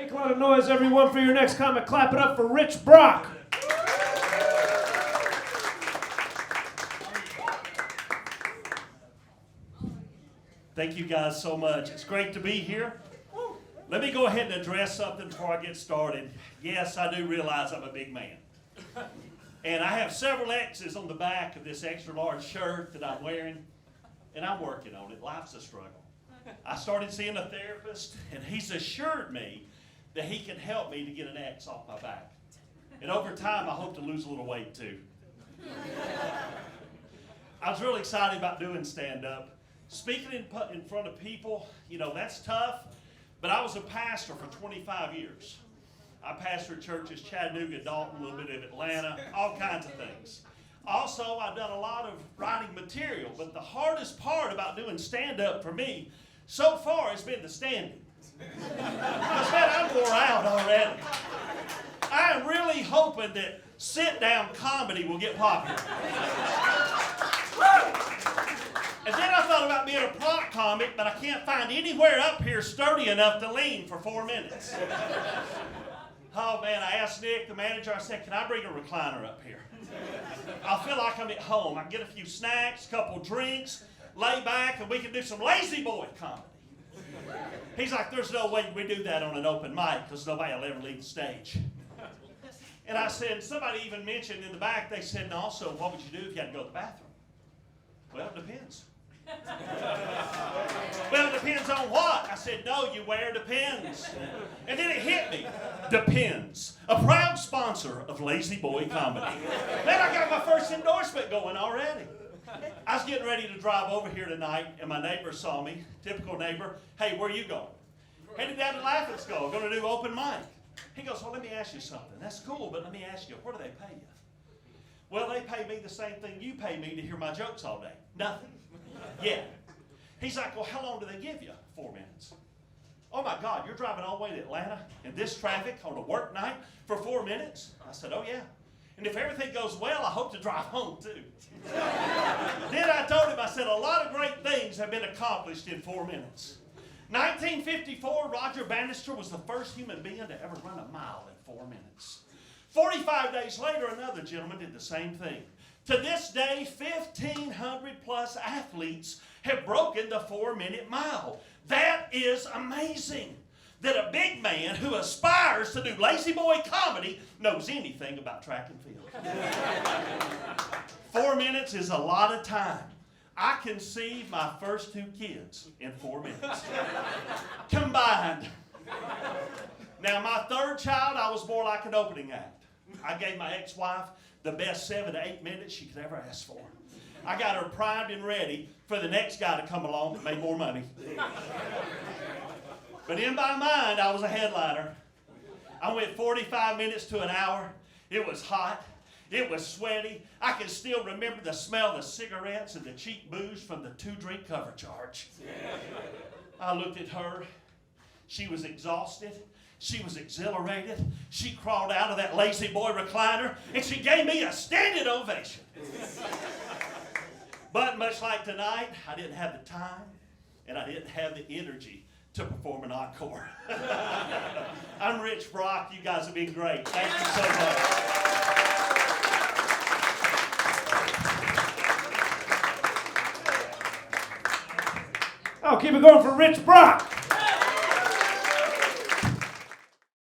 Make a lot of noise, everyone, for your next comic. Clap it up for Rich Brock. Thank you guys so much. It's great to be here. Let me go ahead and address something before I get started. Yes, I do realize I'm a big man. And I have several X's on the back of this extra large shirt that I'm wearing, and I'm working on it. Life's a struggle. I started seeing a therapist, and he's assured me that he can help me to get an X off my back. And over time, I hope to lose a little weight too. I was really excited about doing stand-up. Speaking in front of people, you know, that's tough, but I was a pastor for 25 years. I pastored churches, Chattanooga, Dalton, a little bit of Atlanta, all kinds of things. Also, I've done a lot of writing material, but the hardest part about doing stand-up for me so far has been the standing. Because, man, I'm wore out already. I am really hoping that sit-down comedy will get popular. And then I thought about being a prop comic, but I can't find anywhere up here sturdy enough to lean for 4 minutes. Oh, man, I asked Nick, the manager, I said, can I bring a recliner up here? I'll feel like I'm at home. I can get a few snacks, a couple drinks, lay back, and we can do some lazy boy comedy. He's like, there's no way we do that on an open mic because nobody will ever leave the stage. And I said, somebody even mentioned in the back, they said, and also, what would you do if you had to go to the bathroom? Well, it depends. Well, it depends on what? I said, no, you wear Depends. And then it hit me. Depends. A proud sponsor of Lazy Boy Comedy. Man, I got my first endorsement going already. I was getting ready to drive over here tonight, and my neighbor saw me. Typical neighbor. Hey, where are you going? Headed down to Laughing Skull. Going to do open mic. He goes, well, let me ask you something. That's cool, but let me ask you, where do they pay you? Well, they pay me the same thing you pay me to hear my jokes all day. Nothing. Yeah. He's like, well, how long do they give you? 4 minutes. Oh, my God, you're driving all the way to Atlanta in this traffic on a work night for 4 minutes? I said, oh, yeah. And if everything goes well, I hope to drive home, too. Then I told him, I said, a lot of great things have been accomplished in 4 minutes. 1954, Roger Bannister was the first human being to ever run a mile in 4 minutes. 45 days later, another gentleman did the same thing. To this day, 1,500 plus athletes have broken the 4-minute mile. That is amazing that a big man who aspires to do lazy boy comedy knows anything about track and field. 4 minutes is a lot of time. I conceived my first 2 kids in 4 minutes. Combined. Now, my third child, I was more like an opening act. I gave my ex-wife the best 7 to 8 minutes she could ever ask for. I got her primed and ready for the next guy to come along that made more money. But in my mind, I was a headliner. I went 45 minutes to an hour. It was hot. It was sweaty. I can still remember the smell of the cigarettes and the cheap booze from the 2-drink cover charge. I looked at her. She was exhausted. She was exhilarated. She crawled out of that lazy boy recliner, and she gave me a standing ovation. But much like tonight, I didn't have the time, and I didn't have the energy to perform an encore. I'm Rich Brock. You guys have been great. Thank you so much. Oh, keep it going for Rich Brock.